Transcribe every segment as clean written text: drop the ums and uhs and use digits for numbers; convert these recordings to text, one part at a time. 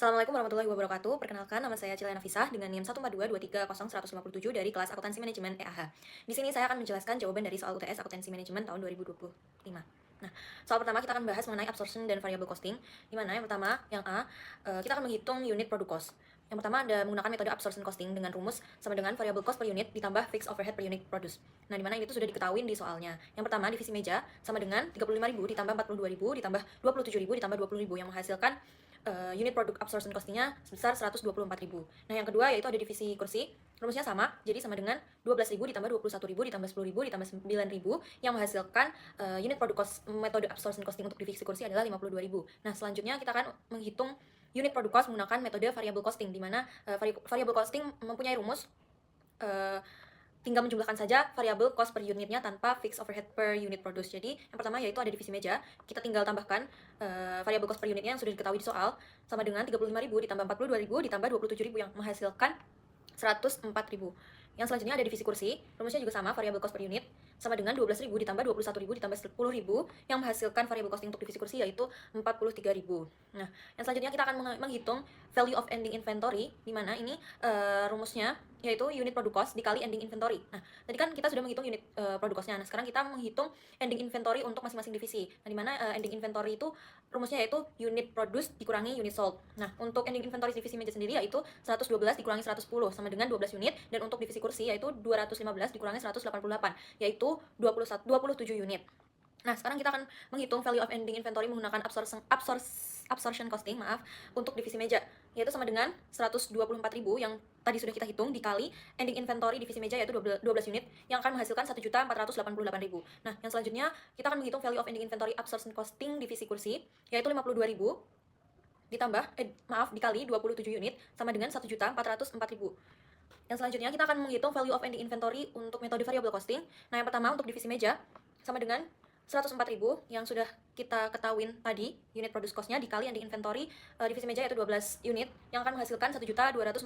Assalamualaikum warahmatullahi wabarakatuh. Perkenalkan, nama saya Cilena Fisah dengan NIM 142230157 dari kelas Akuntansi Manajemen EAH. Di sini saya akan menjelaskan jawaban dari soal UTS Akuntansi Manajemen tahun 2025. Nah, soal pertama kita akan bahas mengenai absorption dan variable costing. Di mana yang pertama, yang A, kita akan menghitung unit produk cost. Yang pertama ada menggunakan metode absorption costing dengan rumus sama dengan variable cost per unit ditambah fixed overhead per unit produce. Nah, di mana ini tuh sudah diketahui di soalnya. Yang pertama divisi meja sama dengan 35.000 ditambah 42.000 ditambah 27.000 ditambah 20.000 yang menghasilkan unit produk absorption costingnya sebesar 124.000. Nah, yang kedua yaitu ada divisi kursi. Rumusnya sama, jadi sama dengan 12.000 ditambah 21.000 ditambah 10.000 ditambah 9.000 yang menghasilkan unit produk cost metode absorption costing untuk divisi kursi adalah 52.000. Nah, selanjutnya kita akan menghitung unit produk cost menggunakan metode variable costing, di mana variable costing mempunyai rumus tinggal menjumlahkan saja variabel cost per unitnya tanpa fixed overhead per unit produce. Jadi yang pertama yaitu ada divisi meja, kita tinggal tambahkan variabel cost per unitnya yang sudah diketahui di soal sama dengan 35.000 ditambah 42.000 ditambah 27.000 yang menghasilkan 104.000. Yang selanjutnya ada divisi kursi, rumusnya juga sama, variabel cost per unit sama dengan 12.000 ditambah 21.000 ditambah 10.000 yang menghasilkan variabel costing untuk divisi kursi yaitu 43.000. Nah, yang selanjutnya kita akan menghitung value of ending inventory, di mana ini rumusnya yaitu unit produk cost dikali ending inventory. Nah, tadi kan kita sudah menghitung unit produk costnya. Nah, sekarang kita menghitung ending inventory untuk masing-masing divisi. Nah, di mana ending inventory itu rumusnya yaitu unit produce dikurangi unit sold. Nah, untuk ending inventory divisi meja sendiri yaitu 112 dikurangi 110 sama dengan 12 unit, dan untuk divisi kursi yaitu 215 dikurangi 188 yaitu 27 unit. Nah, sekarang kita akan menghitung value of ending inventory menggunakan absorption costing, untuk divisi meja, yaitu sama dengan 124.000 yang tadi sudah kita hitung dikali ending inventory divisi meja yaitu 12 unit yang akan menghasilkan 1.488.000. Nah, yang selanjutnya kita akan menghitung value of ending inventory absorption costing divisi kursi yaitu 52.000 ditambah dikali 27 unit sama dengan 1.404.000. Yang selanjutnya kita akan menghitung value of ending inventory untuk metode variable costing. Nah, yang pertama untuk divisi meja sama dengan 104.000 yang sudah kita ketahuin tadi unit produce cost-nya dikali ending inventory divisi meja yaitu 12 unit yang akan menghasilkan 1.248.000.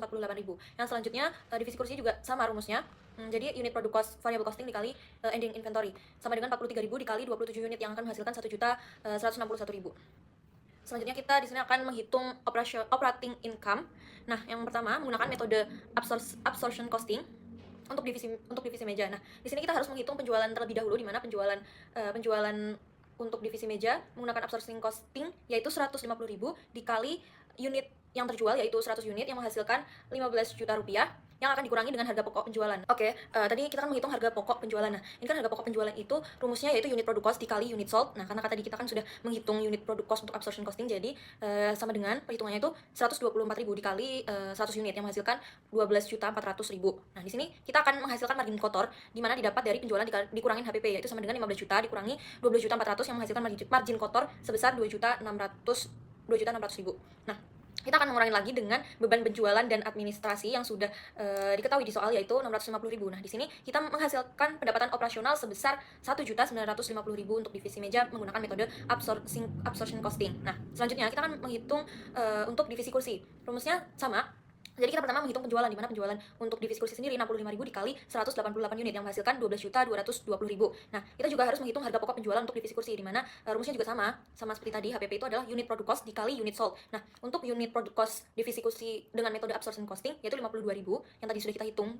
Yang selanjutnya divisi kursi juga sama rumusnya. Jadi unit produk cost variable costing dikali ending inventory sama dengan 43.000 dikali 27 unit yang akan menghasilkan 1.161.000. Selanjutnya kita di sini akan menghitung operating income. Nah, yang pertama menggunakan metode absorption costing untuk divisi meja. Nah, di sini kita harus menghitung penjualan terlebih dahulu, di mana penjualan untuk divisi meja menggunakan absorption costing yaitu 150.000 dikali unit yang terjual yaitu 100 unit yang menghasilkan 15 juta rupiah yang akan dikurangi dengan harga pokok penjualan. Oke, tadi kita akan menghitung harga pokok penjualan. Nah, ini kan harga pokok penjualan itu rumusnya yaitu unit produk cost dikali unit sold. Nah, karena tadi kita kan sudah menghitung unit produk cost untuk absorption costing, jadi sama dengan perhitungannya itu 124.000 dikali 100 unit yang menghasilkan 12.400.000. Nah, di sini kita akan menghasilkan margin kotor di mana didapat dari penjualan dikurangin HPP yaitu sama dengan 15 juta dikurangi 12.400 yang menghasilkan margin kotor sebesar 2.600.000. Nah, kita akan mengurangi lagi dengan beban penjualan dan administrasi yang sudah diketahui di soal yaitu 650.000. Nah, di sini kita menghasilkan pendapatan operasional sebesar 1.950.000 untuk divisi meja menggunakan metode absorption costing. Nah, selanjutnya kita akan menghitung untuk divisi kursi. Rumusnya sama. Jadi kita pertama menghitung penjualan, di mana penjualan untuk divisi kursi sendiri 65.000 dikali 188 unit yang menghasilkan 12.220.000. Nah, kita juga harus menghitung harga pokok penjualan untuk divisi kursi, di mana rumusnya juga sama seperti tadi. HPP itu adalah unit product cost dikali unit sold. Nah, untuk unit product cost divisi kursi dengan metode absorption costing yaitu 52.000 yang tadi sudah kita hitung.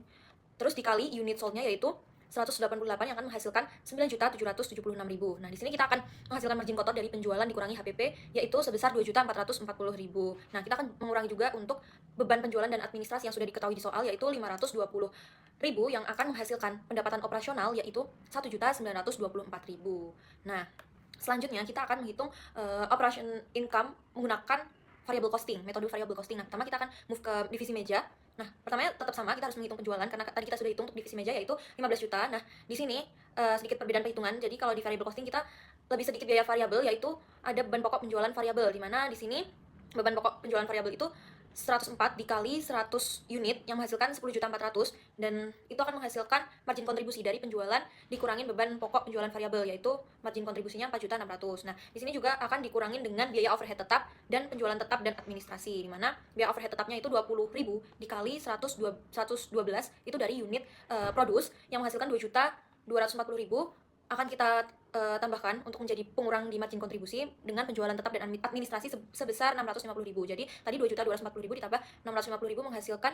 Terus dikali unit sold-nya yaitu 188 yang akan menghasilkan 9.776.000. Nah, di sini kita akan menghasilkan margin kotor dari penjualan dikurangi HPP yaitu sebesar 2.440.000. Nah, kita akan mengurangi juga untuk beban penjualan dan administrasi yang sudah diketahui di soal yaitu 520.000 yang akan menghasilkan pendapatan operasional yaitu 1.924.000. Nah, selanjutnya kita akan menghitung operation income menggunakan variable costing, metode variable costing. Nah, pertama kita akan move ke divisi meja. Nah, pertamanya tetap sama, kita harus menghitung penjualan karena tadi kita sudah hitung untuk divisi meja yaitu 15 juta. Nah, di sini sedikit perbedaan perhitungan. Jadi kalau di variable costing kita lebih sedikit biaya variabel yaitu ada beban pokok penjualan variabel, di mana di sini beban pokok penjualan variabel itu 104 dikali 100 unit yang menghasilkan 10.400.000 dan itu akan menghasilkan margin kontribusi dari penjualan dikurangin beban pokok penjualan variabel yaitu margin kontribusinya 4.600.000. Nah, di sini juga akan dikurangin dengan biaya overhead tetap dan penjualan tetap dan administrasi, di mana biaya overhead tetapnya itu 20.000 dikali 112 itu dari unit produce yang menghasilkan 2.240.000 akan kita tambahkan untuk menjadi pengurang di margin kontribusi dengan penjualan tetap dan administrasi sebesar 650.000. Jadi tadi 2.240.000 ditambah 650.000 menghasilkan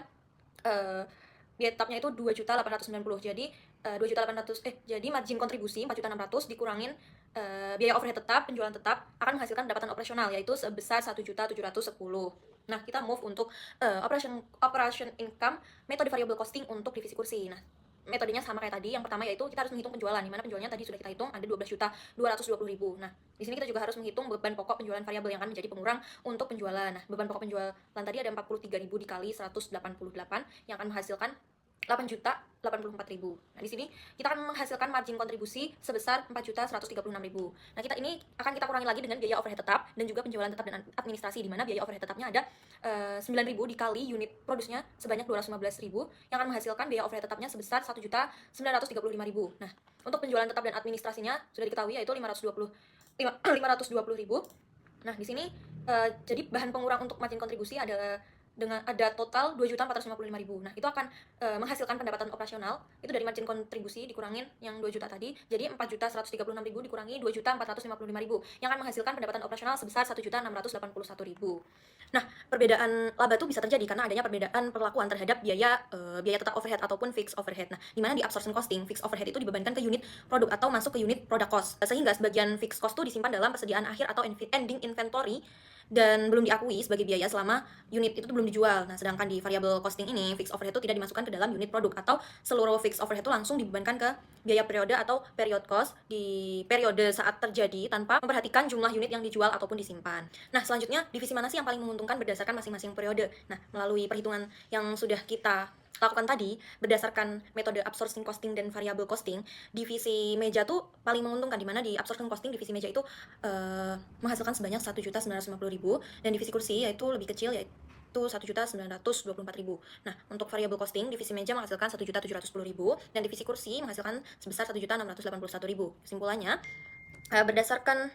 biaya tetapnya itu 2.890. Jadi 2.800 jadi margin kontribusi 4.600 dikurangin biaya overhead tetap, penjualan tetap akan menghasilkan pendapatan operasional yaitu sebesar 1.710. Nah, kita move untuk operation income metode variable costing untuk divisi kursi. Nah, metodenya sama kayak tadi. Yang pertama yaitu kita harus menghitung penjualan, di mana penjualannya tadi sudah kita hitung ada 12.220.000. Nah, di sini kita juga harus menghitung beban pokok penjualan variabel yang akan menjadi pengurang untuk penjualan. Nah, beban pokok penjualan tadi ada 43.000 dikali 188 yang akan menghasilkan 8.084.000. Nah, di sini kita akan menghasilkan margin kontribusi sebesar 4.136.000. Nah, kita kurangi lagi dengan biaya overhead tetap dan juga penjualan tetap dan administrasi, di mana biaya overhead tetapnya ada 9.000 dikali unit produksinya sebanyak 215.000 yang akan menghasilkan biaya overhead tetapnya sebesar 1.935.000. Nah, untuk penjualan tetap dan administrasinya sudah diketahui yaitu 520.000. Nah, di sini jadi bahan pengurang untuk margin kontribusi adalah dengan ada total 2.455.000. Nah, itu akan menghasilkan pendapatan operasional itu dari margin kontribusi dikurangin yang 2 juta tadi. Jadi 4.136.000 dikurangi 2.455.000 yang akan menghasilkan pendapatan operasional sebesar 1.681.000. Nah, perbedaan laba itu bisa terjadi karena adanya perbedaan perlakuan terhadap biaya tetap overhead ataupun fixed overhead. Nah, di mana di absorption costing, fixed overhead itu dibebankan ke unit produk atau masuk ke unit product cost. Sehingga sebagian fixed cost itu disimpan dalam persediaan akhir atau ending inventory dan belum diakui sebagai biaya selama unit itu belum dijual. Nah, sedangkan di variable costing ini, fixed overhead itu tidak dimasukkan ke dalam unit produk atau seluruh fixed overhead itu langsung dibebankan ke biaya periode atau period cost di periode saat terjadi tanpa memperhatikan jumlah unit yang dijual ataupun disimpan. Nah, selanjutnya divisi mana sih yang paling menguntungkan berdasarkan masing-masing periode? Nah, melalui perhitungan yang sudah kita lakukan tadi berdasarkan metode absorption costing dan variable costing, divisi meja tuh paling menguntungkan, di mana di absorption costing divisi meja itu menghasilkan sebanyak 1.950.000 dan divisi kursi yaitu lebih kecil yaitu 1.924.000. Nah, untuk variable costing divisi meja menghasilkan 1.710.000 dan divisi kursi menghasilkan sebesar 1.681.000. Kesimpulannya, berdasarkan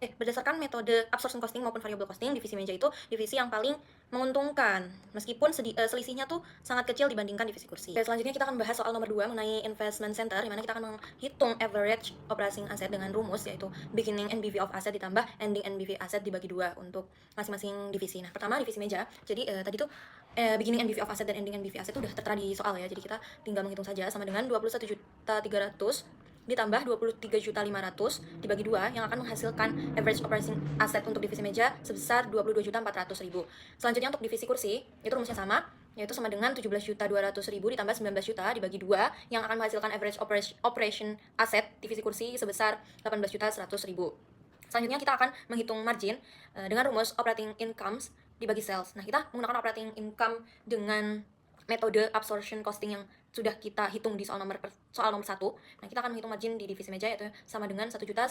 berdasarkan metode absorption costing maupun variable costing, divisi meja itu divisi yang paling menguntungkan meskipun selisihnya tuh sangat kecil dibandingkan divisi kursi. Oke, selanjutnya kita akan bahas soal nomor 2 mengenai investment center, di mana kita akan menghitung average operating asset dengan rumus yaitu beginning NBV of asset ditambah ending NBV asset dibagi 2 untuk masing-masing divisi. Nah, pertama divisi meja. Jadi tadi tuh beginning NBV of asset dan ending NBV asset itu udah tertera di soal ya. Jadi kita tinggal menghitung saja, sama dengan 21.300 ditambah 23.500 dibagi 2 yang akan menghasilkan average operating asset untuk divisi meja sebesar 22.400.000. Selanjutnya untuk divisi kursi, itu rumusnya sama, yaitu sama dengan 17.200.000 ditambah 19 juta dibagi 2 yang akan menghasilkan average operation asset divisi kursi sebesar 18.100.000. Selanjutnya kita akan menghitung margin dengan rumus operating incomes dibagi sales. Nah, kita menggunakan operating income dengan metode absorption costing yang sudah kita hitung di soal nomor 1. Nah, kita akan menghitung margin di divisi meja yaitu sama dengan 1.950.000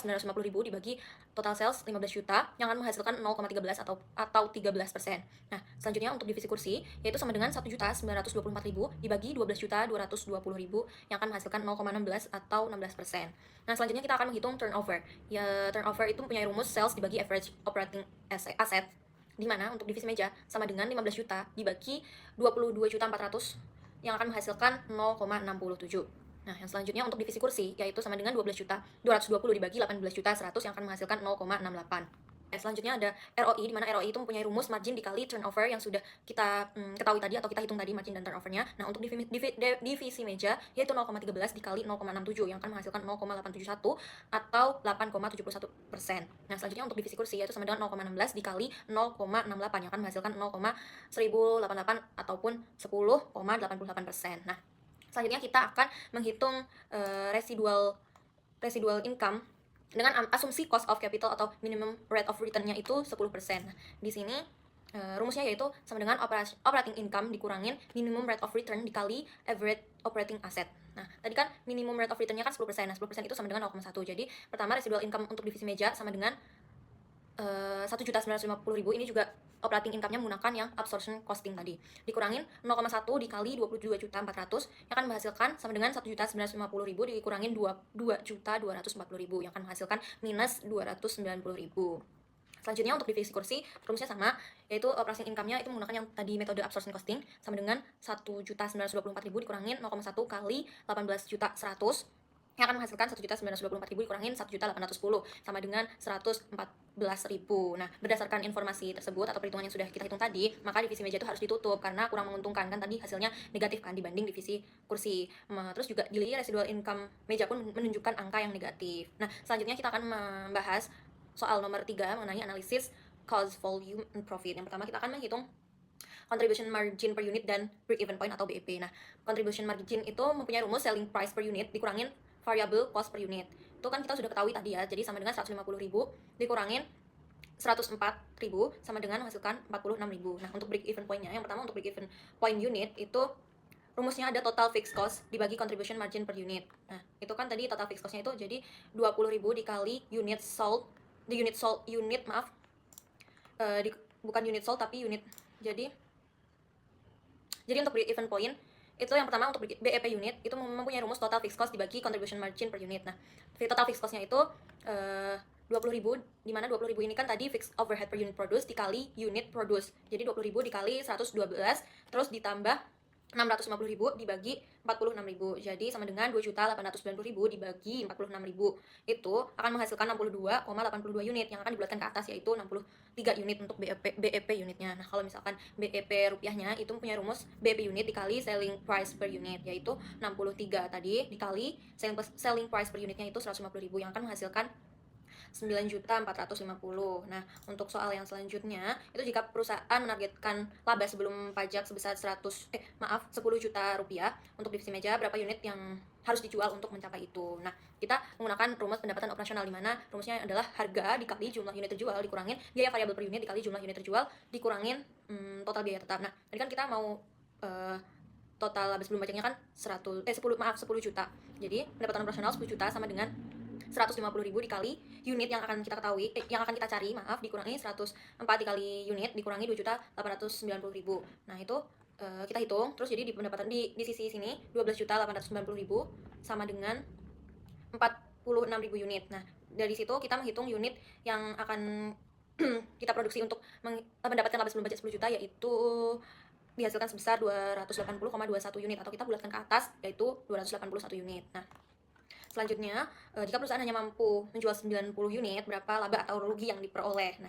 dibagi total sales 15 juta yang akan menghasilkan 0,13 atau 13%. Nah, selanjutnya untuk divisi kursi yaitu sama dengan 1.924.000 dibagi 12.220.000 yang akan menghasilkan 0,16 atau 16%. Nah, selanjutnya kita akan menghitung turnover. Ya, turnover itu mempunyai rumus sales dibagi average operating asset, di mana untuk divisi meja sama dengan 15 juta dibagi 22.400 yang akan menghasilkan 0,67. Nah, yang selanjutnya untuk divisi kursi yaitu sama dengan 12.220 dibagi 18.100 yang akan menghasilkan 0,68. Selanjutnya ada ROI, di mana ROI itu mempunyai rumus margin dikali turnover yang sudah kita ketahui tadi atau kita hitung tadi margin dan turnovernya. Nah, untuk divisi meja yaitu 0,13 dikali 0,67 yang akan menghasilkan 0,871 atau 8,71%. Nah, selanjutnya untuk divisi kursi yaitu sama dengan 0,16 dikali 0,68 yang akan menghasilkan 0,1088 ataupun 10,88%. Nah, selanjutnya kita akan menghitung residual income dengan asumsi cost of capital atau minimum rate of return-nya itu 10%. Nah, di sini rumusnya yaitu sama dengan operating income dikurangin minimum rate of return dikali average operating asset. Nah, tadi kan minimum rate of return-nya kan 10%. Nah, 10% itu sama dengan 0,1. Jadi, pertama residual income untuk divisi meja sama dengan 1.950.000 ini juga operating income-nya menggunakan yang absorption costing tadi. Dikurangin 0,1 dikali 22.400 yang akan menghasilkan sama dengan 1.950.000 dikurangin 2.240.000 yang akan menghasilkan minus 290.000. Selanjutnya untuk divisi kursi, rumusnya sama, yaitu operating income-nya itu menggunakan yang tadi metode absorption costing sama dengan 1.924.000 dikurangin 0,1 kali 18.100 yang akan menghasilkan 1.924.000 dikurangin 1.810 sama dengan 114.000. Nah, berdasarkan informasi tersebut atau perhitungan yang sudah kita hitung tadi, maka divisi meja itu harus ditutup karena kurang menguntungkan. Kan tadi hasilnya negatif kan dibanding divisi kursi. Terus juga di residual income meja pun menunjukkan angka yang negatif. Nah, selanjutnya kita akan membahas soal nomor 3 mengenai analisis cost, volume, and profit. Yang pertama kita akan menghitung contribution margin per unit dan break even point atau BEP. Nah, contribution margin itu mempunyai rumus selling price per unit dikurangin variable cost per unit. Itu kan kita sudah ketahui tadi ya, jadi sama dengan 150.000 dikurangin 104.000 sama dengan menghasilkan 46.000. Nah, untuk break even point-nya, yang pertama untuk break even point unit itu rumusnya ada total fixed cost dibagi contribution margin per unit. Nah, itu kan tadi total fixed cost-nya itu jadi 20.000 dikali unit sold, bukan unit sold tapi unit. Jadi untuk break even point itu yang pertama untuk BEP unit itu mempunyai rumus total fixed cost dibagi contribution margin per unit. Nah, total fixed cost-nya itu 20.000, di mana 20.000 ini kan tadi fixed overhead per unit produce dikali unit produce. Jadi 20.000 dikali 112 terus ditambah 650.000 dibagi 46.000. Jadi sama dengan 2.890.000 dibagi 46.000. Itu akan menghasilkan 62,82 unit yang akan dibulatkan ke atas, yaitu 63 unit untuk BEP unitnya. Nah, kalau misalkan BEP rupiahnya itu punya rumus BEP unit dikali selling price per unit, yaitu 63 tadi dikali selling price per unitnya itu 150.000 yang akan menghasilkan 9.450. Nah, untuk soal yang selanjutnya, itu jika perusahaan menargetkan laba sebelum pajak sebesar 10 juta rupiah untuk divisi meja, berapa unit yang harus dijual untuk mencapai itu. Nah, kita menggunakan rumus pendapatan operasional, di mana rumusnya adalah harga dikali jumlah unit terjual dikurangin biaya variabel per unit dikali jumlah unit terjual dikurangin total biaya tetap. Nah, tadi kan kita mau total laba sebelum pajaknya kan 10 juta. Jadi pendapatan operasional 10 juta sama dengan 150.000 dikali unit yang akan kita ketahui, yang akan kita cari, dikurangi 104 dikali unit dikurangi 2.890.000. Nah, itu kita hitung terus, jadi di pendapatan di sisi sini 12.890.000 sama dengan 46.000 unit. Nah, dari situ kita menghitung unit yang akan kita produksi untuk mendapatkan laba sebelum pajak 10 juta, yaitu dihasilkan sebesar 280,21 unit, atau kita bulatkan ke atas yaitu 281 unit. Nah, selanjutnya, jika perusahaan hanya mampu menjual 90 unit, berapa laba atau rugi yang diperoleh? Nah,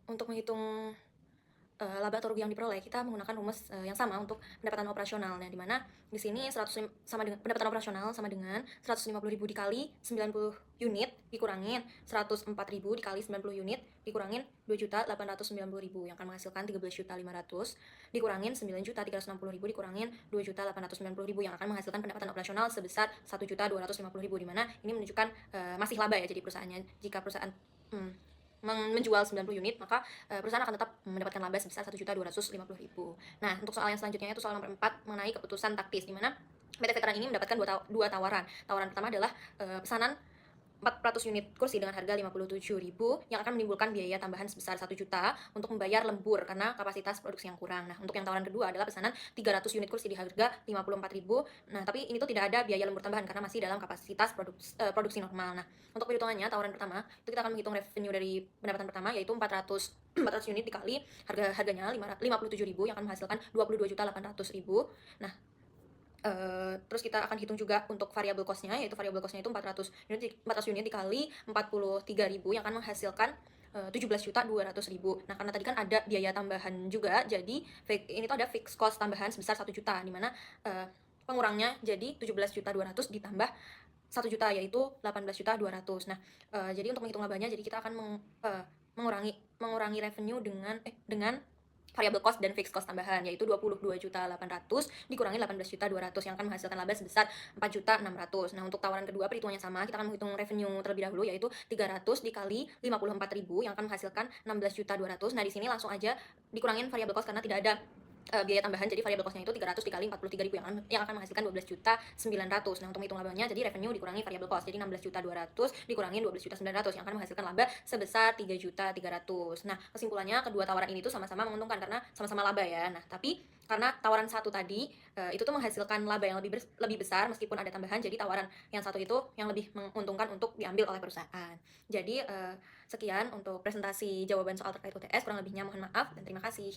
untuk menghitung laba atau rugi yang diperoleh, kita menggunakan rumus yang sama untuk pendapatan operasional. Nah, di mana di sini pendapatan operasional sama dengan 150.000 dikali 90 unit dikurangin 104.000 dikali 90 unit dikurangin 2.890.000 yang akan menghasilkan 13.500 dikurangin 9.360.000 dikurangin 2.890.000 yang akan menghasilkan pendapatan operasional sebesar 1.250.000, di mana ini menunjukkan masih laba ya. Jadi perusahaannya, jika perusahaan menjual 90 unit, maka perusahaan akan tetap mendapatkan laba sebesar 1.250.000. Nah, untuk soal yang selanjutnya itu soal nomor 4 mengenai keputusan taktis, di mana PT Veteran ini mendapatkan dua tawaran. Tawaran pertama adalah pesanan 400 unit kursi dengan harga 57.000 yang akan menimbulkan biaya tambahan sebesar 1 juta untuk membayar lembur karena kapasitas produksi yang kurang. Nah, untuk yang tawaran kedua adalah pesanan 300 unit kursi di harga 54.000. Nah, tapi ini tuh tidak ada biaya lembur tambahan karena masih dalam kapasitas produksi normal. Nah, untuk perhitungannya tawaran pertama itu kita akan menghitung revenue dari pendapatan pertama, yaitu 400 unit dikali harganya 57.000 yang akan menghasilkan 22.800.000. Nah, terus kita akan hitung juga untuk variable cost-nya, yaitu variable cost-nya itu 400 unit dikali 43.000 yang akan menghasilkan 17.200.000. Nah, karena tadi kan ada biaya tambahan juga, jadi ini tuh ada fixed cost tambahan sebesar 1 juta, di mana pengurangnya jadi 17.200 ditambah 1 juta, yaitu 18.200. Nah, jadi untuk menghitung labanya, jadi kita akan mengurangi revenue dengan variable cost dan fixed cost tambahan, yaitu 22.800 dikurangi 18.200 yang akan menghasilkan laba sebesar 4.600. Nah, untuk tawaran kedua perhitungannya sama, kita akan menghitung revenue terlebih dahulu, yaitu 300 dikali 54.000 yang akan menghasilkan 16.200. Nah, di sini langsung aja dikurangin variable cost karena tidak ada biaya tambahan, jadi variable cost-nya itu 300 dikali 43.000 yang akan menghasilkan 12.900. Nah, untuk menghitung labanya, jadi revenue dikurangi variable cost, jadi 16.200 dikurangi 12.900 yang akan menghasilkan laba sebesar 3.300. Nah, kesimpulannya kedua tawaran ini tuh sama-sama menguntungkan karena sama-sama laba ya. Nah, tapi karena tawaran satu tadi itu tuh menghasilkan laba yang lebih besar meskipun ada tambahan, jadi tawaran yang satu itu yang lebih menguntungkan untuk diambil oleh perusahaan. Jadi sekian untuk presentasi jawaban soal terkait UTS, kurang lebihnya mohon maaf dan terima kasih.